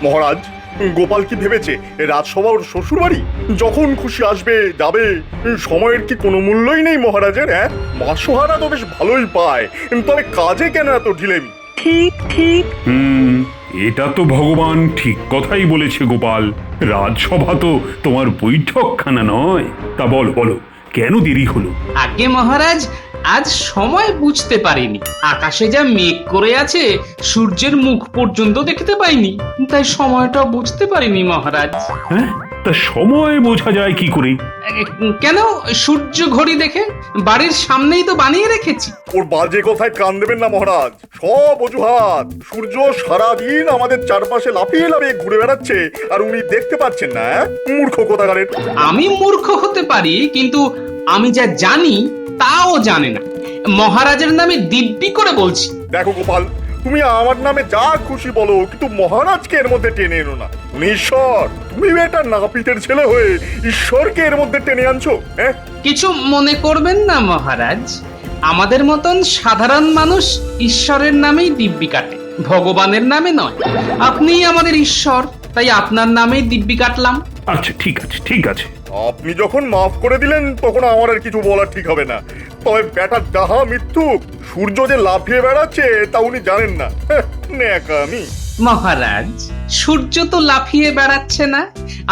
মহারাজ, গোপাল কি ভেবেছে রাজসভা ওর শ্বশুর বাড়ি? যখন খুশি আসবে যাবে, সময়ের কি কোনো মূল্যই নেই মহারাজের? হ্যাঁ, মাসোহারা তো বেশ ভালোই পায়, তবে কাজে কেন এত ঢিলেমি? ঠিক ঠিক। এটা তো ভগবান ঠিক কথাই বলেছে গোপাল। রাজসভা তো তোমার বৈঠকখানা নয়। তা বলো বলো, কেন দেরি হলো? আগে মহারাজ, আজ সময় বুঝতে পারিনি। আকাশে যা মেঘ করে আছে, সূর্যের মুখ পর্যন্ত দেখতে পাইনি, তাই সময়টা বুঝতে পারিনি মহারাজ। হ্যাঁ, তা সময় বোঝা যায় কি করে? কেন? সূর্য ঘড়ি দেখে বাড়ির সামনেই তো বানিয়ে রেখেছি। ওর বাজে কথায় কান দেবেন না মহারাজ, সব অজুহাত। সূর্য সারাদিন আমাদের চারপাশে লাফিয়ে লাফিয়ে ঘুরে বেড়াচ্ছে, আর উনি দেখতে পাচ্ছেন না। মূর্খ কোথাকারের। আমি মূর্খ হতে পারি, কিন্তু আমি যা জানি তাও জানে না। মহারাজের নামে দিব্যি করে বলছি। দেখো গোপাল, তুমি আমার নামে যা খুশি বলো, কিন্তু মহারাজকে এর মধ্যে টেনে এনো না। উনি ঈশ্বর, তুমি একটা নাপিতের ছেলে হয়ে ঈশ্বরকে এর মধ্যে টেনে আনছো। হ্যাঁ, কিছু মনে করবেন না মহারাজ, আমাদের মতন সাধারণ মানুষ ঈশ্বরের নামেই দিব্যি কাটে, ভগবানের নামে নয়। আপনিই আমাদের ঈশ্বর, তাই আপনার নামেই দিব্যি কাটলাম। আচ্ছা ঠিক আছে ঠিক আছে। আপনি যখন মাফ করে দিলেন তখন আমার আর কিছু বলার ঠিক হবে না। তবে ব্যাটার ডাহা মৃত্যু, সূর্য যে লাফিয়ে বেড়াচ্ছে তা উনি জানেন না। ন্যাকামি। মহারাজ, সূর্য তো লাফিয়ে বেড়াচ্ছে না,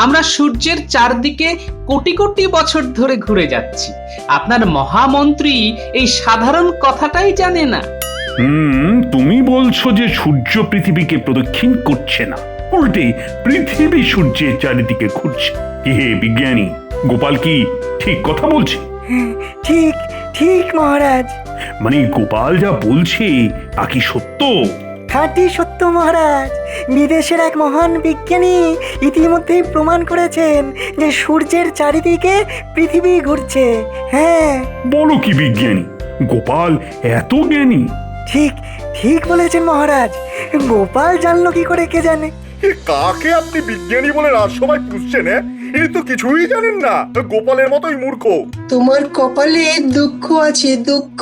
আমরা সূর্যের চারদিকে কোটি কোটি বছর ধরে ঘুরে যাচ্ছি। আপনার মহামন্ত্রী এই সাধারণ কথাটাই জানে না। তুমি বলছো যে সূর্য পৃথিবীকে প্রদক্ষিণ করছে না, উল্টে পৃথিবী সূর্যের চারিদিকে ঘুরছে। হে বিজ্ঞানী, গোপাল কি ঠিক কথা বলছে? ঠিক ঠিক মহারাজ। মানে গোপাল যা বলছে তা কি সত্য? খাঁটি সত্য মহারাজ। বিদেশের এক মহান বিজ্ঞানী ইতিমধ্যেই প্রমাণ করেছেন যে সূর্যের চারিদিকে পৃথিবী ঘুরছে। হ্যাঁ, বলো কি বিজ্ঞানী, গোপাল এত জ্ঞানী? ঠিক ঠিক বলেছেন মহারাজ। গোপাল জানলো কি করে কে জানে। কাকে আপনি বিজ্ঞানী বলে রাজসভায় পুষছেন? ইনি তো কিছুই জানেন না, গোপালের মতোই মূর্খ। তোমার কপালে দুঃখ আছে, দুঃখ।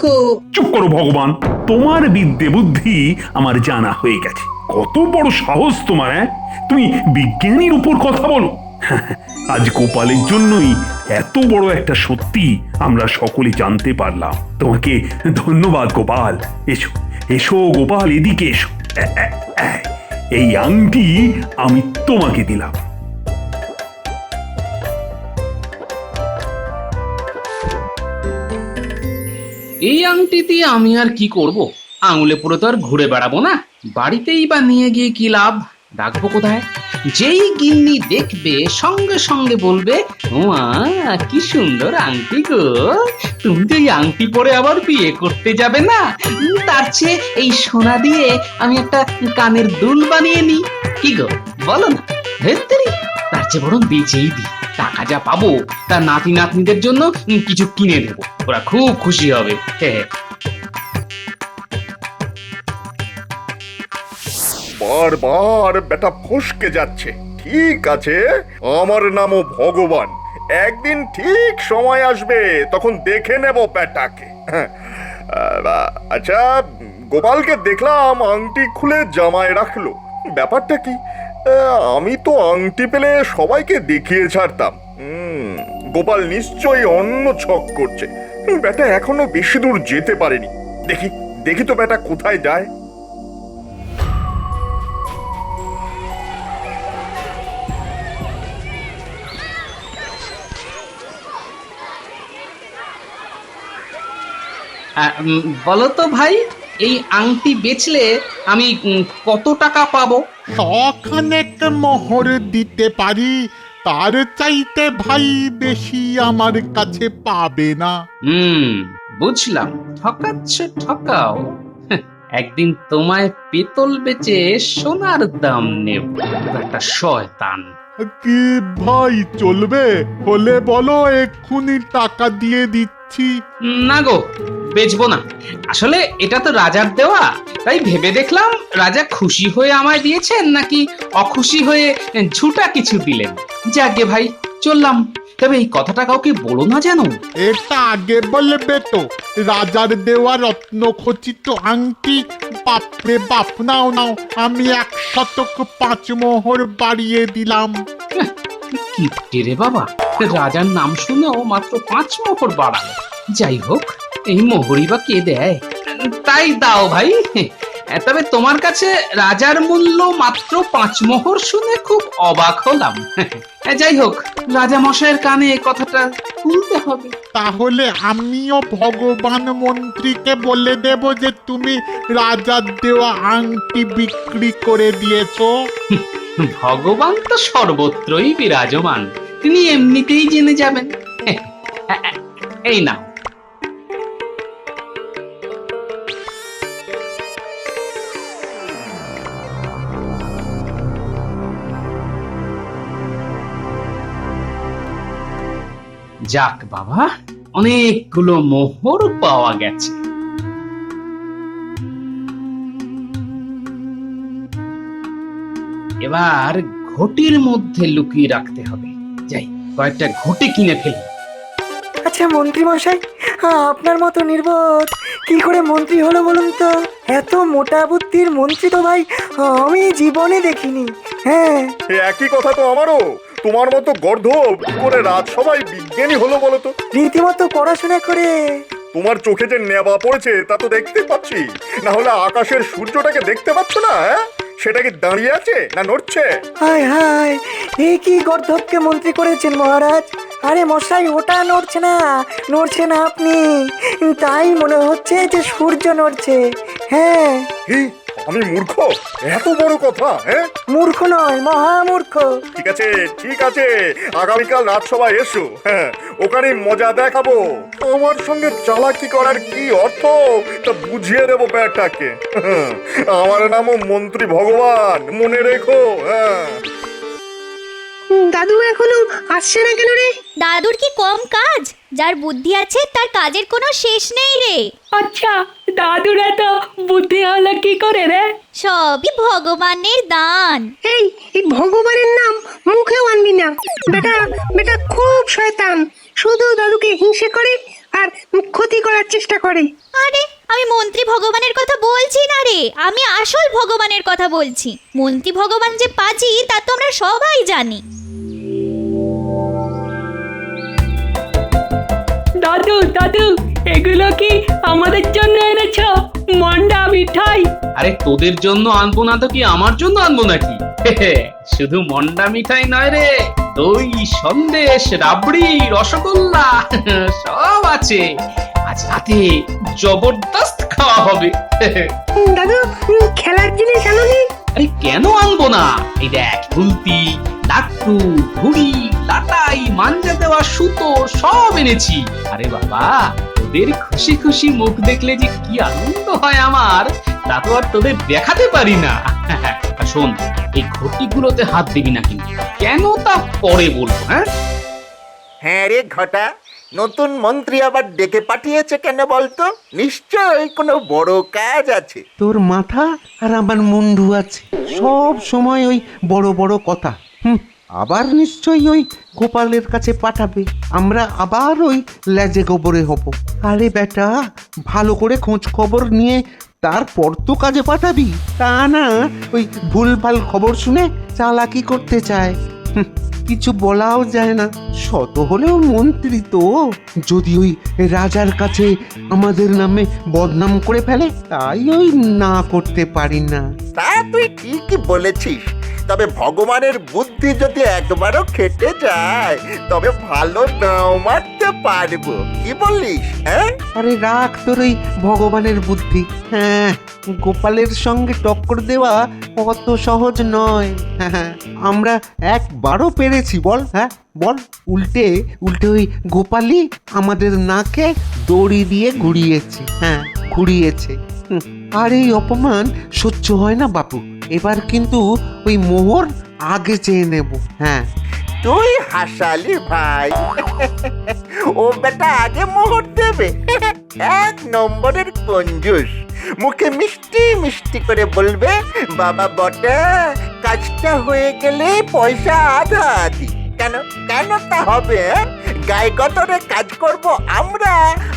চুপ করো ভগবান, তোমার বিদ্যে বুদ্ধি আমার জানা হয়ে গেছে। কত বড় সাহস তোমার! তুমি বিজ্ঞানীর উপর কথা বলো? আজ গোপালের জন্যই এত বড় একটা সত্যি আমরা সকলে জানতে পারলাম। তোমাকে ধন্যবাদ গোপাল। এসো এসো গোপাল, এদিকে এসো। এই আংটি আমি তোমাকে দিলাম। এই আংটি দিয়ে আমি আর কি করব? আঙুলে পুরো তো আর ঘুরে বেড়াবো না, বাড়িতেই বা নিয়ে গিয়ে কি লাভ? রাখবো কোথায়? যেই গিন্নি দেখবে সঙ্গে সঙ্গে বলবে, ওমা কি সুন্দর আংটি গো, তুমি তো এই আংটি পরে আবার বিয়ে করতে যাবে না? তার চেয়ে এই সোনা দিয়ে আমি একটা কানের দুল বানিয়ে নিই, কি গো বলো না? হেত্তেরি, তার চেয়ে বরং বেচেই দিই। টাকা যা পাবো তার নাতি নাতনিদের জন্য কিছু কিনে দেবো, ওরা খুব খুশি হবে। বারবার বেটা ফসকে যাচ্ছে। ঠিক আছে, আমার নামও ভগবান। একদিন ঠিক সময় আসবে, তখন দেখে নেব বেটাকে। আচ্ছা, গোপালকে দেখলাম আংটি খুলে জামায় রাখলো, ব্যাপারটা কি? আমি তো আংটি পেলে সবাইকে দেখিয়ে ছাড়তাম। গোপাল নিশ্চয়ই অন্য ছক করছে। বেটা এখনো বেশি দূর যেতে পারেনি। দেখি দেখি তো বেটা কোথায় যায়। বলো তো ভাই, এই আংটি বেচলে আমি কত টাকা পাবো? শখানেক মোহর দিতে পারি, তার চাইতে ভাই বেশি আমার কাছে পাবে না। বুঝলাম, ঠকাচ্ছ ঠকাও। একদিন তোমায় পেতল বেচে সোনার দাম নেব, একটা শয়তান। কি ভাই চলবে? হলে বলো, এক্ষুনি টাকা দিয়ে দিচ্ছি। না গো, বেচবো না। আসলে এটা তো রাজার দেওয়া, তাই ভেবে দেখলাম রাজা খুশি হয়ে আমায় দিয়েছেন নাকি অখুশি হয়ে ঝুটা কিছু দিলেন। যাকে ভাই, চললাম। তবে এই কথাটা কাউকে বলো না, জানো? এটা আগে বলবে তো, রাজার দেওয়া রত্নখচিত আংটি। বাপরে বাপ, নাও নাও, আমি 105 মোহর বাড়িয়ে দিলাম। কিপ্টে রে বাবা, রাজার নাম শুনেও মাত্র 5 মোহর বাড়ালো। যাই হোক, এই মোহরই বা কে দেয়? তাই দাও ভাই। তবে তোমার কাছে রাজার মূল্য মাত্র 5 মোহর শুনে খুব অবাক হলাম। যাই হোক, রাজা মশাইয়ের কানে এ কথাটা তুলতে হবে। তাহলে আমিও ভগবান মন্ত্রীকে বলে দেব যে তুমি রাজার দেওয়া আংটি বিক্রি করে দিয়েছো। ভগবান তো সর্বত্রই বিরাজমান, তিনি এমনিতেই জেনে যাবেন। এই নাও। যাক বাবা, অনেকগুলো মোহর পাওয়া গেছে। এবার ঘটির মধ্যে লুকিয়ে রাখতে হবে। যাই, কয়েকটা ঘটি কিনে ফেলি। আচ্ছা মন্ত্রী মশাই, আপনার মতো নির্বোধ কি করে মন্ত্রী হলো বলুন তো? এত মোটা বুদ্ধির মন্ত্রী তো ভাই আমি জীবনে দেখিনি। হ্যাঁ, এ একই কথা তো আমারও। তোমার মতো গর্ধব কি করে রাজসভায় বিজ্ঞানী হলো বলো তো? রীতিমতো পড়াশোনা করে। তোমার চোখে যে নেবা পড়েছে তা তো দেখতে পাচ্ছি, না হলে আকাশের সূর্যটাকে দেখতে পাচ্ছ না? হ্যাঁ, সেটা কি দাঁড়িয়ে আছে না নড়ছে? হায় হায়, এই কি গর্ধবকে মন্ত্রী করেছেন মহারাজ? আরে মশাই, ওটা নড়ছে না, নড়ছে না আপনি। তাই মনে হচ্ছে যে সূর্য নড়ছে। হ্যাঁ। কি, আমি মূর্খ? এত বড় কথা? হ্যাঁ, মূর্খ নয়, মহামূর্খ। ঠিক আছে ঠিক আছে, আগামীকাল রাজসভায় এসো। হ্যাঁ, ওখানে মজা দেখাবো। আমার সঙ্গে চালাকি করার কি অর্থ তা বুঝিয়ে দেবো ব্যাটাকে। আমার নামও মন্ত্রী ভগবান, মনে রেখো। হ্যাঁ। দাদু এখনো আসছে না কেন রে? দাদুর কি কম কাজ? যার বুদ্ধি আছে তার কাজের কোনো শেষ নেই রে। আচ্ছা, দাদুর এত বুদ্ধি হলো কি করে রে? সবই ভগবানের দান। এই এই ভগবানের নাম মুখেও আনবি না। বেটা বেটা খুব শয়তান, শুধু দাদুকে হিংসে করে আর ক্ষতি করার চেষ্টা করে। আরে, আমি মন্ত্রী ভগবানের কথা বলছি না রে, আমি আসল ভগবানের কথা বলছি। মন্ত্রী ভগবান যে পাজি তা তো আমরা সবাই জানি। দাদু দাদু, এগুলো কি আমাদের জন্য এনেছো? মন্ডা মিঠাই? আরে তোদের জন্য আনবো না তো কি আমার জন্য আনবো নাকি? শুধু মন্ডা মিঠাই নয় রে, দই, সন্দেশ, রাবড়ি, রসগোল্লা সব আছে। আজ রাতে জবরদস্ত খাওয়া হবে। দাদু, খেলার জিনিস আনোনি? আরে কেন আনবো না? এই দেখ, গুলতি, লাট্টু, ঘুড়ি, লাটাই, মাঞ্জা দেওয়া সুতো সব এনেছি। আরে বাবা, তোদের খুশি খুশি মুখ দেখলে যে কি আনন্দ হয় আমার, তা তো আর তোদের দেখাতে পারি না। আর শোন, এই ঘটিগুলোতে হাত দিবি না কিন্তু। কেন তা পরে বলবো। হ্যাঁ হ্যাঁ রে ঘটা, নতুন মন্ত্রী আবার ডেকে পাঠিয়েছে কেন বলতো? নিশ্চয়ই কোনো বড় কাজ আছে। তোর মাথা আর আমার মুন্ডু আছে, সব সময় ওই বড় বড় কথা। আবার নিশ্চয়ই ওই গোপালের কাছে পাঠাবে, আমরা আবার ওই লেজে গোবরে হব। আরে বেটা, ভালো করে খোঁজ খবর নিয়ে তারপর তো কাজে পাঠাবি, তা না ওই ভুলভাল খবর শুনে চালাকি করতে চায়। কিছু বলাও যায় না, শত হলেও মন্ত্রী তো। যদি ওই রাজার কাছে আমাদের নামে বদনাম করে ফেলে, তাই ওই না করতে পারি না। তা তুই ঠিকই বলেছিস, তবে ভগবানের বুদ্ধি যদি একবারও খেটে যায় তবে ভালো নাও মারতে পারবো। কি বলিস? হ্যাঁ, আরে রাখ তোর ওই ভগবানের বুদ্ধি। হ্যাঁ, গোপালের সঙ্গে টক্কর দেওয়া অত সহজ নয়। হ্যাঁ, আমরা একবারও পেরেছি বল? হ্যাঁ বল। উল্টে উল্টে ওই গোপালই আমাদের নাকে দড়ি দিয়ে ঘুরিয়েছে। হ্যাঁ, ঘুরিয়েছে। আর এই অপমান সহ্য হয় না বাপু। এবার কিন্তু ওই মোহর আগে চেয়ে নেব। হ্যাঁ, তুই হাসালি ভাই। ও বেটা আগে মোহর দেবে, 1 নম্বরের কঞ্জুস। মুখে মিষ্টি মিষ্টি করে বলবে, বাবা বটা কাজটা হয়ে গেলে পয়সা আধা আধি। কেন কেন তা হবে? গায়ে গতরে কাজ করব আমরা,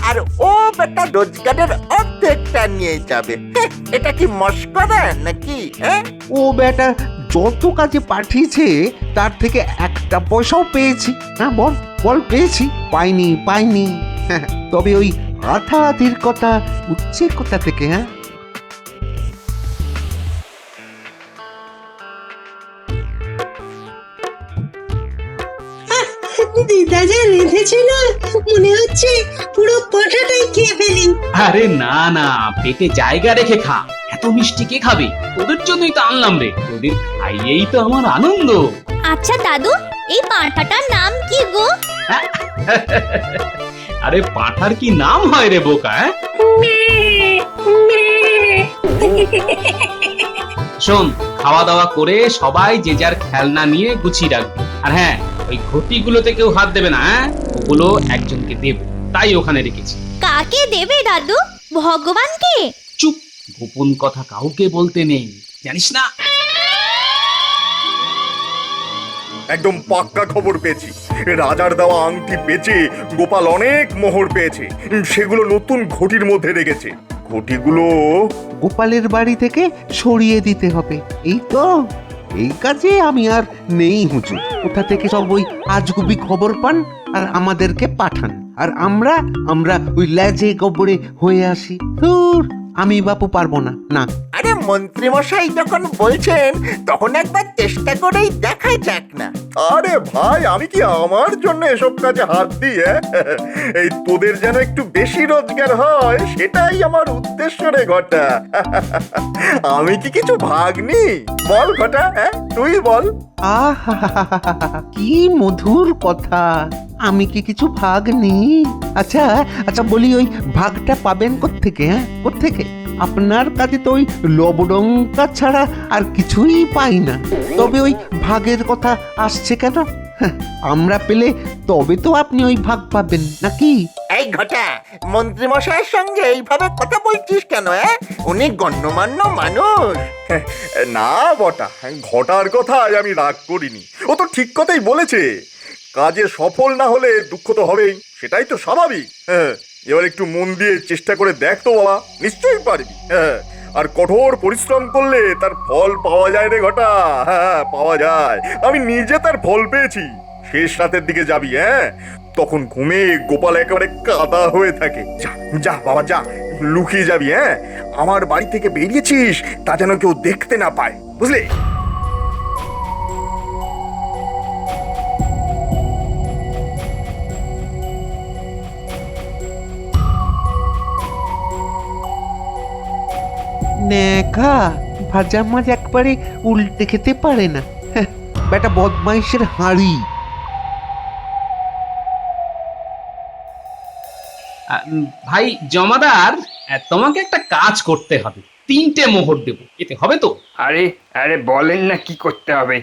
আর ও বেটা রোজগারের অর্ধেকটা নিয়ে যাবে। এটা কি মস্করা নাকি? হ্যাঁ, ও বেটা যত কাজে পাঠিয়েছে তার থেকে একটা পয়সাও পেয়েছি। হ্যাঁ বল বল, পেয়েছি? পাইনি। তবে ওই আধা আধির কথা উঠছে কোথা থেকে? হ্যাঁ, দিদা যা রেঁধেছে না, মনে হচ্ছে পুরো পাঠাটাই খেয়ে ফেলি। আরে না না, পেটে জায়গা রেখে খা। এত মিষ্টি কে খাবে? তোদের জন্যই তো আনলাম রে, তোদের খাইয়েই তো আমার আনন্দ। আচ্ছা দাদু, এই পাঁঠাটার নাম কি গো? আরে পাঁঠার কি নাম হয় রে বোকা? শোন, খাওয়া দাওয়া করে সবাই যে যার খেলনা নিয়ে গুছিয়ে রাখবে। আর হ্যাঁ, ওই ঘটিগুলোতে কেউ হাত দেবে না, হ্যাঁ? ওগুলো একজনকে দেব, তাই ওখানে রেখেছি। কাকে দেবে দাদু? ভগবানকে? চুপ, গোপন কথা কাউকে বলতে নেই, জানিস না? একদম পাক্কা খবর পেয়েছি। রাজার দেওয়া আংটি বেচে গোপাল অনেক মোহর পেয়েছে, সেগুলো নতুন ঘটির মধ্যে রেখেছে। ঘটিগুলো গোপালের বাড়ি থেকে সরিয়ে দিতে হবে। এই তো, এই কাজে আমি আর নেই হুজুর। কোথা থেকে সব ওই আজগুবি খবর পান আর আমাদেরকে পাঠান, আর আমরা ওই লেজে গোবরে হয়ে আসি। ধুর, আমি বাপু পারবো না। না, আরে মন্ত্রী মশাই যখন বলছেন তখন একবার চেষ্টা করেই দেখা যাক না। আরে ভাই, আমি কি আমার জন্য এসব কাজে হাত দিই? এই তোদের যেন একটু বেশি রোজগার হয়, সেটাই আমার উদ্দেশ্য রে ঘটা। আমি কি কিছু ভাগ নি? বল ঘটা, হ্যাঁ তুই বল। আহা, কি মধুর কথা। আমি কি কিছু ভাগ নেই? আচ্ছা বলি, ওই ভাগটা পাবেন কোত্থেকে? হ্যাঁ, কোত্থেকে? আপনার কাছে তো ওই লবডঙ্কা ছাড়া আর কিছুই পাই না। তবে ওই ভাগের কথা আসছে কেন? আমরা পেলে তবে তো আপনি ওই ভাগ পাবেন নাকি? এই ঘটা, মন্ত্রী মশাইয়ের সঙ্গে এইভাবে কথা বলছিস কেন? উনি গণ্যমান্য মানুষ। না বটা, ঘটার কথায় আমি রাগ করিনি। ও তো ঠিক কথাই বলেছে। কাজে সফল না হলে দুঃখ তো হবেই, সেটাই তো স্বাভাবিক। এবার একটু মন দিয়ে চেষ্টা করে দেখ তো বাবা, নিশ্চয়ই পারবি। আর কঠোর পরিশ্রম করলে তার ফল পাওয়া যায় রে ঘটা। হ্যাঁ, পাওয়া যায়। আমি নিজে তার ফল পেয়েছি। শেষ রাতের দিকে যাবি, তখন ঘুমে গোপাল একেবারে কাদা হয়ে থাকে। যা যা বাবা, যা, লুকিয়ে যাবি। আমার বাড়ি থেকে বেরিয়েছিস তা যেন কেউ দেখতে না পায়, বুঝলি? নেখা ভাজা মাছ একবারে উল্টে খেতে পারে না। বেটা বদমাইশের হাঁড়ি। ভাই জমাদার, তোমাকে একটা কাজ করতে হবে। 3টে মোহর দেব, এতে হবে তো? আরে আরে বলেন না কি করতে হবে?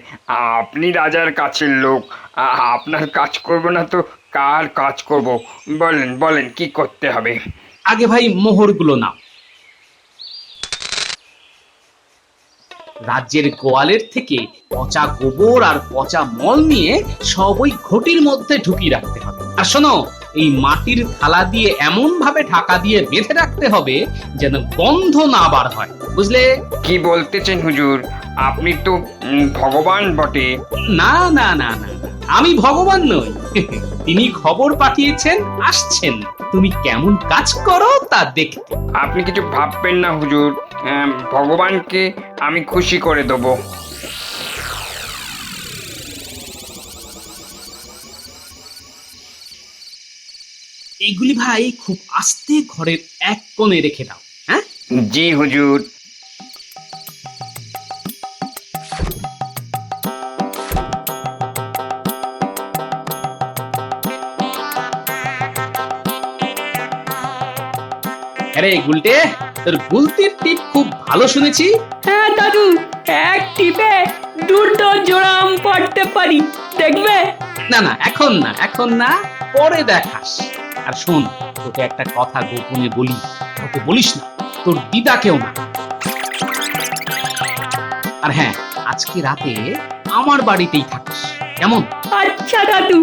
আপনি রাজার কাছের লোক, আপনার কাজ করব না তো কার কাজ করব? বলেন কি করতে হবে? আগে ভাই মোহরগুলো নাও। রাজ্যের গোয়ালের থেকে পচা গোবর আর পচা মল নিয়ে সব ওই ঘটির মধ্যে ঢুকিয়ে রাখতে হবে। আর শোনো, এই মাটির থালা দিয়ে এমন ভাবে ঢাকা দিয়ে বেঁধে রাখতে হবে যেন গন্ধ না বার হয়, বুঝলে? কি বলতেছেন হুজুর? আপনি তো ভগবান বটে। না না না না, আমি ভগবান নই। তিনি খবর পাঠিয়েছেন, আসছেন তুমি কেমন কাজ করো তা দেখতে। আপনি কিছু ভাববেন না হুজুর, ভগবানকে আমি খুশি করে দেবো। এইগুলি ভাই খুব আস্তে ঘরের এক কোণে রেখে দাও। হ্যাঁ, জি হুজুর। আরে গুলটে, তোর গুলতির টিপ খুব ভালো শুনেছি। হ্যাঁ দাদু, এক টিপে দুটো জোড়া আম পাড়তে পারি, দেখবে? না না, এখন না, পরে দেখাস। আর শোন, তোকে একটা কথা গোপনে বলি, তোকে বলিস না, তোর দিদাকেও না। আর হ্যাঁ, আজকে রাতে আমার বাড়িতেই থাকিস, কেমন? আচ্ছা দাদু।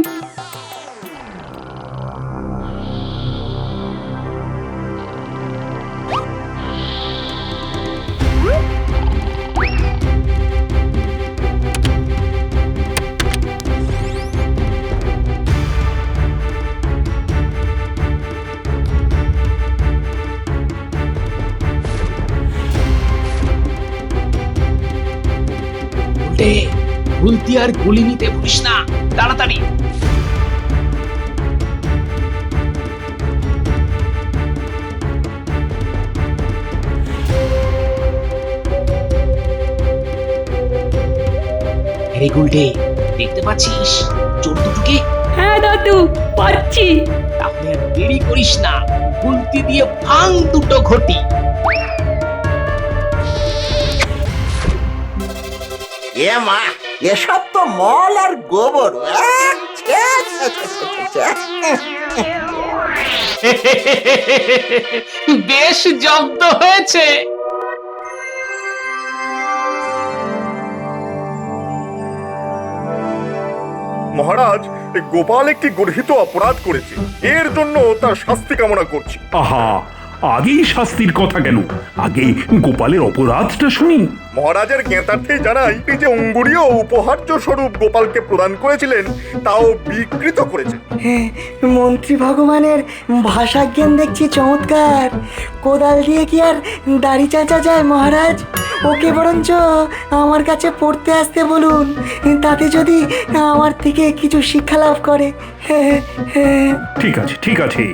উল্টে গুলতি আর গুলি নিতে ভুলিস না, তাড়াতাড়ি। আরে গুলটে, দেখতে পাচ্ছিস চোর দুটোকে? হ্যাঁ দাদু, পাচ্ছি। তাহলে আর দেরি করিস না, গুলতি দিয়ে ভাঙ দুটো ঘটি। এ মা, এসব তো মল আর গোবর। ছ্যা, ছ্যা, ছ্যা, ছ্যা, ছ্যা। বেশ জব্দ হয়েছে। মহারাজ, এই গোপাল একটি গর্হিত অপরাধ করেছে, এর জন্য তার শাস্তি কামনা করছি। আহা, আগেই শাস্তির কথা কেন? আগে গোপালের অপরাধটা শুনি। মহারাজের জ্ঞাতার্থেই জানাই, এই যে অঙ্গুরীয় উপহার্য স্বরূপ গোপালকে প্রদান করেছিলেন, তাও বিকৃত করেছে। হ্যাঁ, মন্ত্রী ভগবানের ভাষাজ্ঞান দেখছি চমৎকার। কোদাল দিয়ে কি আর দাড়ি চাচা যায় মহারাজ? ওকে বরঞ্চ আমার কাছে পড়তে আসতে বলুন, তাতে যদি আমার থেকে কিছু শিক্ষা লাভ করে। হ্যাঁ হ্যাঁ। ঠিক আছে, ঠিক আছে,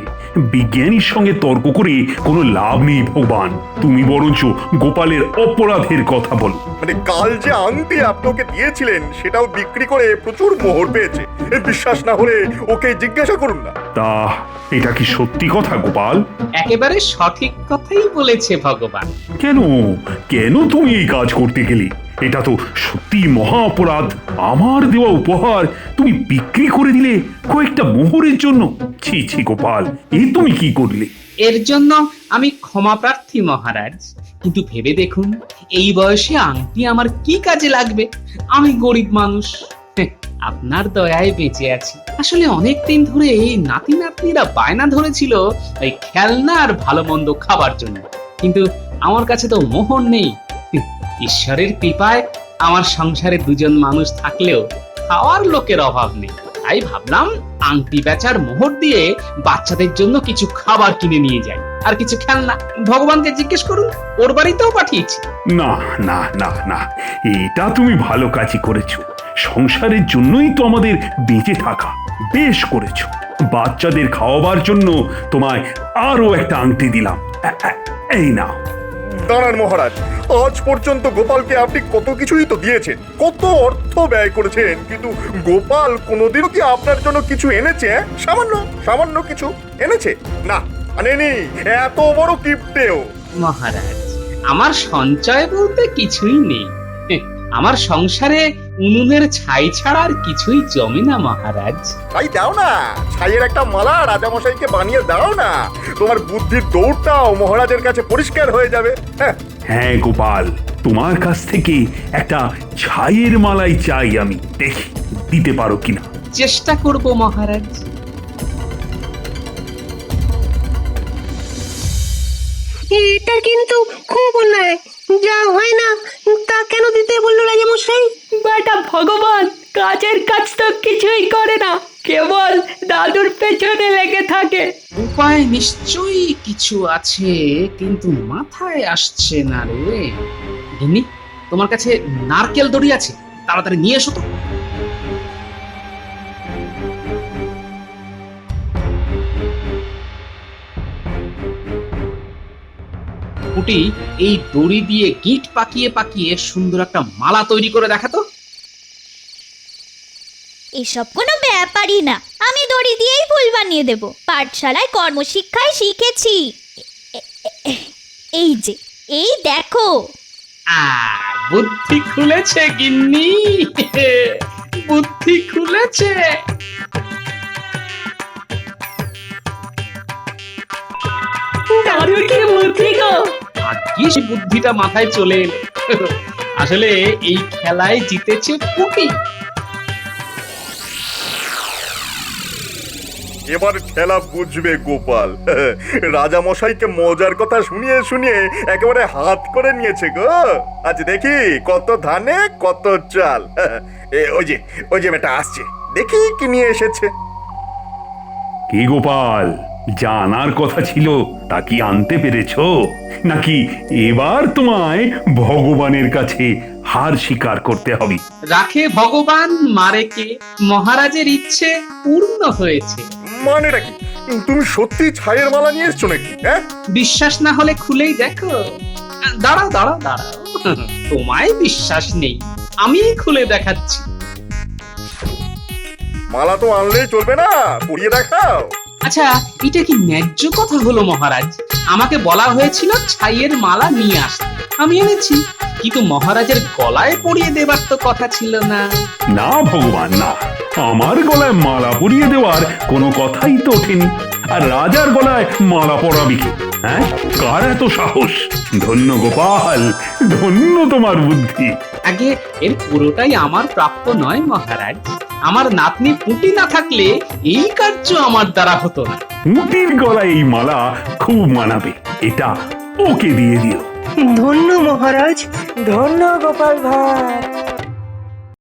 বিজ্ঞানীর সঙ্গে তর্ক করে কোনো লাভ নেই ভগবান। তুমি বরঞ্চ গোপালের অপরাধের কথা বলো। মানে কাল যে আংটি আপনাকে দিয়েছিলেন, সেটাও বিক্রি করে প্রচুর মোহর পেয়েছে। বিশ্বাস না হলে ওকে জিজ্ঞাসা করুন না। তা এটা কি সত্যি কথা গোপাল? একেবারে সঠিক কথাই বলেছে ভগবান। কেন কেন তুমি এই কাজ করতে গেলে? এটা তো সত্যি মহা অপরাধ। আমার দেওয়া উপহার তুমি বিক্রি করে দিলে কয়েকটা মোহরের জন্য। ছি ছি গোপাল, এ তুমি কি করলে? এর জন্য আমি ক্ষমা প্রার্থী মহারাজ, কিন্তু ভেবে দেখুন, এই বয়সে আংটি আমার কি কাজে লাগবে? আমি গরিব মানুষ, আপনার দয়ায় বেঁচে আছি। আসলে অনেক দিন ধরে এই নাতি নাতনিরা বায়না ধরেছিল এই খেলনা আর ভালো মন্দ খাবার জন্য, কিন্তু আমার কাছে তো মোহর নেই। ঈশ্বরের কৃপায় আমার সংসারে দুজন মানুষ থাকলেও খাওয়ার লোকের অভাব নেই। তাই ভাবলাম আংটি বেচার মোহর দিয়ে বাচ্চাদের জন্য কিছু খাবার কিনে নিয়ে যাই, আর কিছু খেলনা। ভগবানকে জিজ্ঞেস করুন, ওর বাড়িতেও পাঠিয়েছি। না না না না, এটা তুমি ভালো কাজই করেছো। সংসারের জন্যই তো আমাদের বেঁচে থাকা। বেশ করেছো। বাচ্চাদের খাওয়াবার জন্য তোমায় আরো একটা আংটি দিলাম। এই নাও। দাঁড়ান মহারাজ, আজ পর্যন্ত গোপালকে আপনি কত কিছুই তো দিয়েছেন, কত অর্থ ব্যয় করেছেন, কিন্তু গোপাল কোনোদিনও কি আপনার জন্য কিছু এনেছে? সামান্য সামান্য কিছু এনেছে? না, আনেনি। এত বড় কিপ্টেও। মহারাজ, আমার সঞ্চয় বলতে কিছুই নেই। আমার সংসারে উনুনের ছাই ছাড়া আর কিছুই জমে না মহারাজ। ছাই দাও না, ছাইয়ের একটা মালা রাজামশাইকে বানিয়ে দাও না। তোমার বুদ্ধির দৌড়টাও মহারাজের কাছে পরিষ্কার হয়ে যাবে। হ্যাঁ গোপাল, তোমার কাছ থেকে একটা ছাইয়ের মালাই চাই আমি। দেখি দিতে পারো কিনা। চেষ্টা করব মহারাজ। এটা কিন্তু খুব অন্যায়। যা হয় না তা কেন দিতে বললো রাজামশাই? বেটা ভগবান কাজের কাজ তো কিছুই করে না, কেবল দাদুর পেছনে লেগে থাকে। উপায় নিশ্চয়ই কিছু আছে, কিন্তু মাথায় আসছে না রে। গিন্নি, তোমার কাছে নারকেল দড়ি আছে? তাড়াতাড়ি নিয়ে এসো তো। পুটি, এই দড়ি দিয়ে গিট পাকিয়ে পাকিয়ে সুন্দর একটা মালা তৈরি করে দেখাতো। এসব কোনো ব্যাপারই না, আমি দড়ি দিয়েই ফুল বানিয়ে দেব। পাঠশালায় কর্মশিক্ষায় শিখেছি। এই যে, এই দেখো। বুদ্ধি খুলেছে গিন্নি, বুদ্ধি খুলেছে। দাদুর কি বুদ্ধি গো! ভাগ্যিস বুদ্ধিটা মাথায় চলে এলো। আসলে এই খেলায় জিতেছে পুটি। এবার খেলা বুঝবে গোপাল। রাজামশাইকে মজার কথা শুনিয়ে শুনিয়ে একেবারে হাত করে নিয়েছে গো। আজ দেখি কত ধানে কত চাল। ওই যে মেয়েটা আসছে, দেখি কি নিয়ে এসেছে। কি গোপাল, জানার কথা ছিল তা কি আনতে পেরেছো? নাকি এবার তোমায় ভগবানের কাছে হার স্বীকার করতে হবে। রাখে ভগবান মারে কে, মহারাজের ইচ্ছে পূর্ণ হয়েছে। মানেটা কি? তুমি সত্যি ছাইয়ের মালা নিয়ে এসছো নাকি? হ্যাঁ, বিশ্বাস না হলে খুলেই দেখো। দাঁড়াও দাঁড়াও দাঁড়াও, তোমায় বিশ্বাস নেই, আমি খুলে দেখাচ্ছি। মালা তো আনলেই চলবে না, পরিয়ে দেখাও। আচ্ছা, এটা কি ন্যায্য কথা হলো মহারাজ? আমাকে বলা হয়েছিল ছাইয়ের মালা নিয়ে আসতে, আমি এনেছি, কিন্তু মহারাজের গলায় পরিয়ে দেবার তো কথা ছিল না। না ভগবান না, আমার গলায় মালা পরিয়ে দেওয়ার কোনো কথাই তো ওঠেনি। আর রাজার গলায় মালা পরাবি কে? হ্যাঁ, কার এত সাহস? ধন্য গোপাল, ধন্য তোমার বুদ্ধি। আগে এর পুরোটাই আমার প্রাপ্য নয় মহারাজ। আমার নাতনি পুঁটি না থাকলে এই কার্য আমার দ্বারা হতো না। মুটির গলায় এই মালা খুব মানাবে, এটা ওকে দিয়ে দিও। ধন্য মহারাজ। ধন্য গোপাল ভাঁড়।